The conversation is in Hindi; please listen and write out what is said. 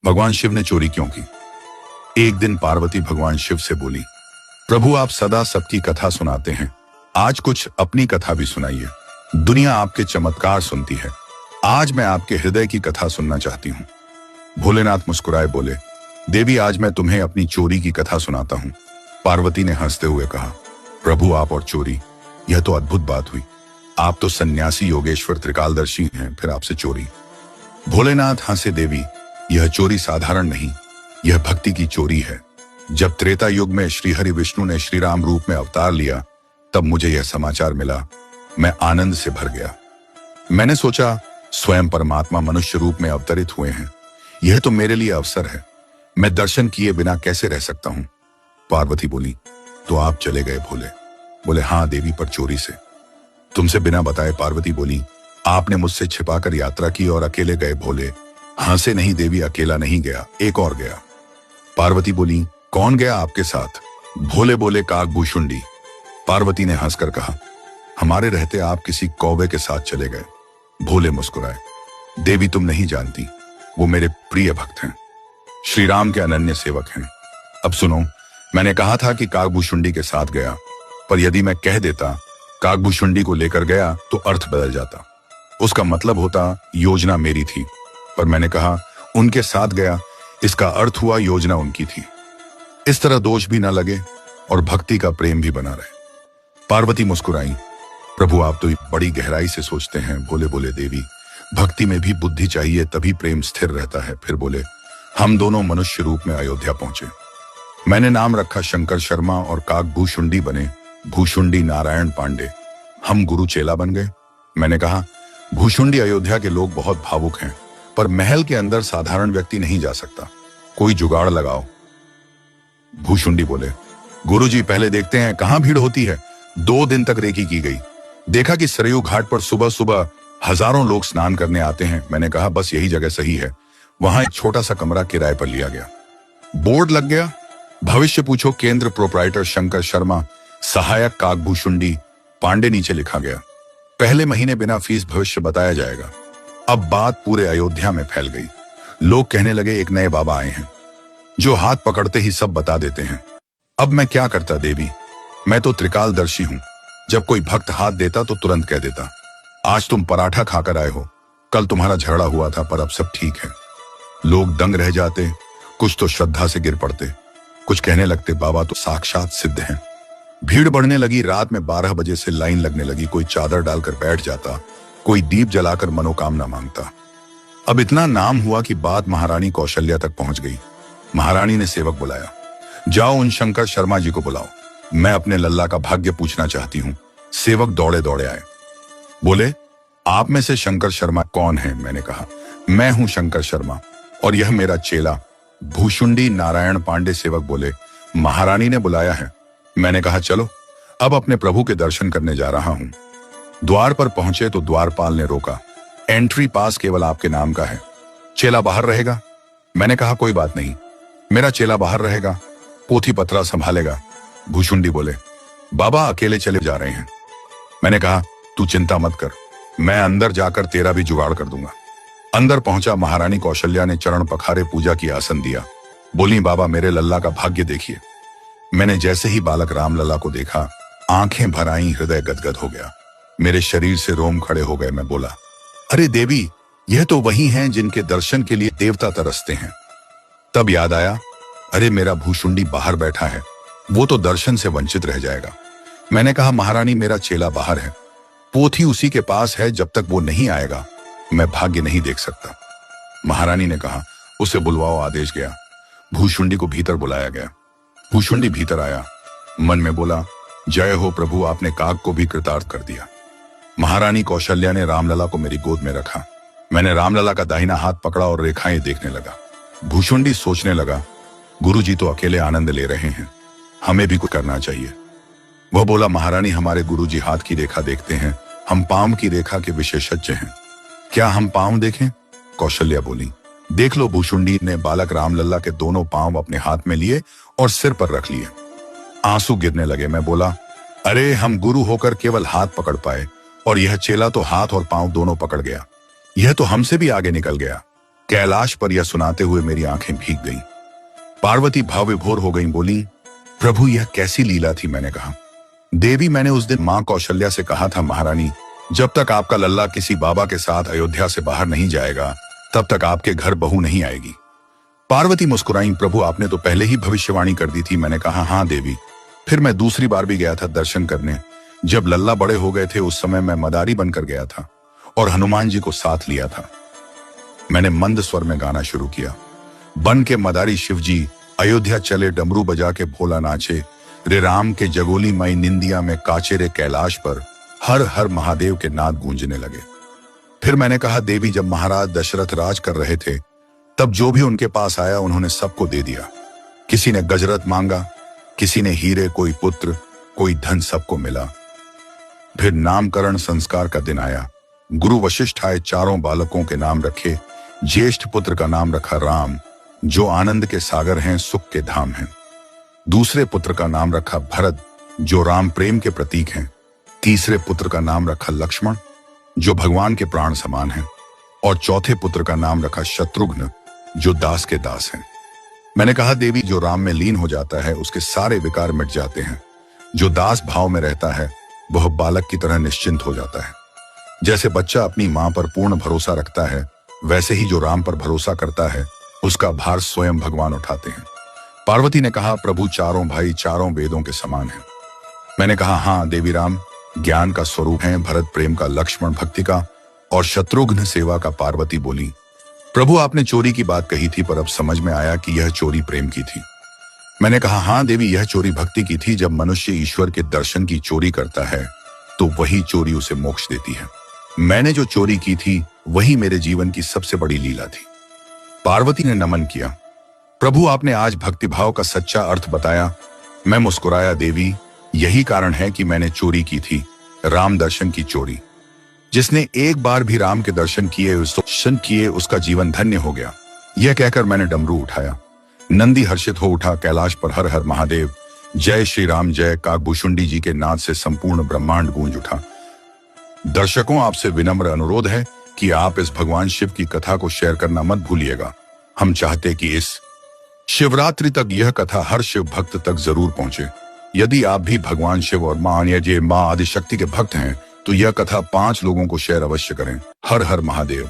भगवान शिव ने चोरी क्यों की? एक दिन पार्वती भगवान शिव से बोली, प्रभु आप सदा सबकी कथा सुनाते हैं, आज कुछ अपनी कथा भी सुनाइए। दुनिया आपके चमत्कार सुनती है, आज मैं आपके हृदय की कथा सुनना चाहती हूँ। भोलेनाथ मुस्कुराए बोले, देवी आज मैं तुम्हें अपनी चोरी की कथा सुनाता हूँ। पार्वती ने हंसते हुए कहा, प्रभु आप और चोरी, यह तो अद्भुत बात हुई। आप तो सन्यासी योगेश्वर त्रिकालदर्शी हैं, फिर आपसे चोरी। भोलेनाथ हंसे, देवी यह चोरी साधारण नहीं, यह भक्ति की चोरी है। जब त्रेता युग में श्री हरि विष्णु ने श्री राम रूप में अवतार लिया, तब मुझे यह समाचार मिला। मैं आनंद से भर गया। मैंने सोचा स्वयं परमात्मा मनुष्य रूप में अवतरित हुए हैं, यह तो मेरे लिए अवसर है। मैं दर्शन किए बिना कैसे रह सकता हूं? पार्वती बोली, तो आप चले गए भोले? बोले, हाँ देवी, पर चोरी से। तुमसे बिना बताए? पार्वती बोली, आपने मुझसे छिपाकर यात्रा की और अकेले गए? भोले हंसे, नहीं देवी, अकेला नहीं गया, एक और गया। पार्वती बोली, कौन गया आपके साथ? भोले बोले, काकभूषुंडी। पार्वती ने हंसकर कहा, हमारे रहते आप किसी कौवे के साथ चले गए। भोले मुस्कुराए, देवी तुम नहीं जानती, वो मेरे प्रिय भक्त हैं, श्री राम के अनन्य सेवक हैं। अब सुनो, मैंने कहा था कि काकभूषुंडी के साथ गया, पर यदि मैं कह देता काकभूषुंडी को लेकर गया तो अर्थ बदल जाता, उसका मतलब होता योजना मेरी थी। पर मैंने कहा उनके साथ गया, इसका अर्थ हुआ योजना उनकी थी। इस तरह दोष भी ना लगे और भक्ति का प्रेम भी बना रहे। पार्वती मुस्कुराई, प्रभु आप तो बड़ी गहराई से सोचते हैं। भोले बोले, देवी भक्ति में भी बुद्धि चाहिए, तभी प्रेम स्थिर रहता है। फिर बोले, हम दोनों मनुष्य रूप में अयोध्या पहुंचे। मैंने नाम रखा शंकर शर्मा और काकभूषुंडी बने भूषुंडी नारायण पांडे। हम गुरु चेला बन गए। मैंने कहा, भूषुंडी अयोध्या के लोग बहुत भावुक हैं, पर महल के अंदर साधारण व्यक्ति नहीं जा सकता, कोई जुगाड़ लगाओ। भूषुंडी बोले, गुरुजी पहले देखते हैं कहां भीड़ होती है। 2 दिन तक रेकी की गई, देखा कि सरयू घाट पर सुबह सुबह हजारों लोग स्नान करने आते हैं। मैंने कहा बस यही जगह सही है। वहां एक छोटा सा कमरा किराए पर लिया गया, बोर्ड लग गया, भविष्य पूछो केंद्र प्रोप्राइटर शंकर शर्मा, सहायक काकभूषुंडी पांडे नीचे लिखा गया। पहले महीने बिना फीस भविष्य बताया जाएगा। अब बात पूरे अयोध्या में फैल गई। लोग कहने लगे एक नए बाबा आए हैं जो हाथ पकड़ते ही सब बता देते हैं। अब मैं क्या करता देवी, मैं तो त्रिकालदर्शी हूं, जब कोई भक्त हाथ देता तो तुरंत कह देता। आज तुम पराठा खाकर आए हो, कल तुम्हारा झगड़ा हुआ था, पर अब सब ठीक है। लोग दंग रह जाते, कुछ तो श्रद्धा से गिर पड़ते, कुछ कहने लगते बाबा तो साक्षात सिद्ध हैं। भीड़ बढ़ने लगी, रात में 12 बजे से लाइन लगने लगी। कोई चादर डालकर बैठ जाता, कोई दीप जलाकर मनोकामना मांगता। अब इतना नाम हुआ कि बात महारानी कौशल्या तक पहुंच गई। महारानी ने सेवक बुलाया, जाओ उन शंकर शर्मा जी को बुलाओ, मैं अपने लल्ला का भाग्य पूछना चाहती हूँ। सेवक दौड़े दौड़े आए, बोले आप में से शंकर शर्मा कौन है? मैंने कहा मैं हूं शंकर शर्मा और यह मेरा चेला भूषुंडी नारायण पांडे। सेवक बोले, महारानी ने बुलाया है। मैंने कहा चलो, अब अपने प्रभु के दर्शन करने जा रहा हूं। द्वार पर पहुंचे तो द्वारपाल ने रोका, एंट्री पास केवल आपके नाम का है, चेला बाहर रहेगा। मैंने कहा कोई बात नहीं, मेरा चेला बाहर रहेगा, पोथी पत्रा संभालेगा। भूषुंडी बोले, बाबा अकेले चले जा रहे हैं। मैंने कहा तू चिंता मत कर, मैं अंदर जाकर तेरा भी जुगाड़ कर दूंगा। अंदर पहुंचा, महारानी कौशल्या ने चरण पखारे, पूजा की आसन दिया। बोली, बाबा मेरे लल्ला का भाग्य देखिए। मैंने जैसे ही बालक राम लल्ला को देखा, आंखें भर आईं, हृदय गदगद हो गया, मेरे शरीर से रोम खड़े हो गए। मैं बोला, अरे देवी, यह तो वही हैं जिनके दर्शन के लिए देवता तरसते हैं। तब याद आया, अरे मेरा भूषुंडी बाहर बैठा है, वो तो दर्शन से वंचित रह जाएगा। मैंने कहा महारानी मेरा चेला बाहर है, पोथी उसी के पास है, जब तक वो नहीं आएगा मैं भाग्य नहीं देख सकता। महारानी ने कहा उसे बुलवाओ। आदेश गया, भूषुंडी को भीतर बुलाया गया। भूषुंडी भीतर आया, मन में बोला, जय हो प्रभु, आपने काक को भी कृतार्थ कर दिया। महारानी कौशल्या ने रामलला को मेरी गोद में रखा। मैंने रामलला का दाहिना हाथ पकड़ा और रेखाएं देखने लगा। भूषुंडी सोचने लगा, गुरुजी तो अकेले आनंद ले रहे हैं, हमें भी कुछ करना चाहिए। वह बोला, महारानी हमारे गुरुजी हाथ की रेखा देखते हैं, हम पांव की रेखा के विशेषज्ञ हैं, क्या हम पांव देखें? कौशल्या बोली, देख लो। भूषुंडी ने बालक रामलला के दोनों पांव अपने हाथ में लिए और सिर पर रख लिए। आंसू गिरने लगे। मैं बोला, अरे हम गुरु होकर केवल हाथ पकड़ पाए और यह चेला तो हाथ और पांव दोनों पकड़ गया, यह तो हमसे भी आगे निकल गया। कैलाश पर यह सुनाते हुए मेरी आंखें भीग गईं। पार्वती भाव विभोर हो गई, बोली, प्रभु यह कैसी लीला थी। मैंने कहा, देवी मैंने उस दिन मां कौशल्या से कहा था, महारानी जब तक आपका लल्ला किसी बाबा के साथ अयोध्या से बाहर नहीं जाएगा तब तक आपके घर बहू नहीं आएगी। पार्वती मुस्कुराई, प्रभु आपने तो पहले ही भविष्यवाणी कर दी थी। मैंने कहा, हाँ देवी। फिर मैं दूसरी बार भी गया था दर्शन करने। जब लल्ला बड़े हो गए थे उस समय मैं मदारी बनकर गया था और हनुमान जी को साथ लिया था। मैंने मंद स्वर में गाना शुरू किया, बन के मदारी शिव जी अयोध्या चले, डमरू बजा के भोला नाचे, रे राम के जगोली मई निंदिया में काचे, रे कैलाश पर हर हर महादेव के नाद गूंजने लगे। फिर मैंने कहा, देवी जब महाराज दशरथ राज कर रहे थे तब जो भी उनके पास आया उन्होंने सबको दे दिया। किसी ने गजरत मांगा, किसी ने हीरे, कोई पुत्र, कोई धन, सबको मिला। फिर नामकरण संस्कार का दिन आया। गुरु वशिष्ठ आए, चारों बालकों के नाम रखे। ज्येष्ठ पुत्र का नाम रखा राम, जो आनंद के सागर हैं, सुख के धाम हैं। दूसरे पुत्र का नाम रखा भरत, जो राम प्रेम के प्रतीक हैं। तीसरे पुत्र का नाम रखा लक्ष्मण, जो भगवान के प्राण समान हैं। और चौथे पुत्र का नाम रखा शत्रुघ्न, जो दास के दास हैं। मैंने कहा, देवी जो राम में लीन हो जाता है उसके सारे विकार मिट जाते हैं। जो दास भाव में रहता है वह बालक की तरह निश्चिंत हो जाता है। जैसे बच्चा अपनी मां पर पूर्ण भरोसा रखता है, वैसे ही जो राम पर भरोसा करता है उसका भार स्वयं भगवान उठाते हैं। पार्वती ने कहा, प्रभु चारों भाई चारों वेदों के समान हैं। मैंने कहा, हाँ देवी, राम ज्ञान का स्वरूप है, भरत प्रेम का, लक्ष्मण भक्ति का और शत्रुघ्न सेवा का। पार्वती बोली, प्रभु आपने चोरी की बात कही थी पर अब समझ में आया कि यह चोरी प्रेम की थी। मैंने कहा, हाँ देवी, यह चोरी भक्ति की थी। जब मनुष्य ईश्वर के दर्शन की चोरी करता है तो वही चोरी उसे मोक्ष देती है। मैंने जो चोरी की थी वही मेरे जीवन की सबसे बड़ी लीला थी। पार्वती ने नमन किया, प्रभु आपने आज भक्तिभाव का सच्चा अर्थ बताया। मैं मुस्कुराया, देवी यही कारण है कि मैंने चोरी की थी, राम दर्शन की चोरी। जिसने एक बार भी राम के दर्शन किए उसका जीवन धन्य हो गया। यह कहकर मैंने डमरू उठाया। नंदी हर्षित हो उठा। कैलाश पर हर हर महादेव, जय श्री राम जय काकभूषुंडी जी के नाद से संपूर्ण ब्रह्मांड गूंज उठा। दर्शकों, आपसे विनम्र अनुरोध है कि आप इस भगवान शिव की कथा को शेयर करना मत भूलिएगा। हम चाहते कि इस शिवरात्रि तक यह कथा हर शिव भक्त तक जरूर पहुंचे। यदि आप भी भगवान शिव और मां आदिशक्ति के भक्त हैं तो यह कथा 5 लोगों को शेयर अवश्य करें। हर हर महादेव।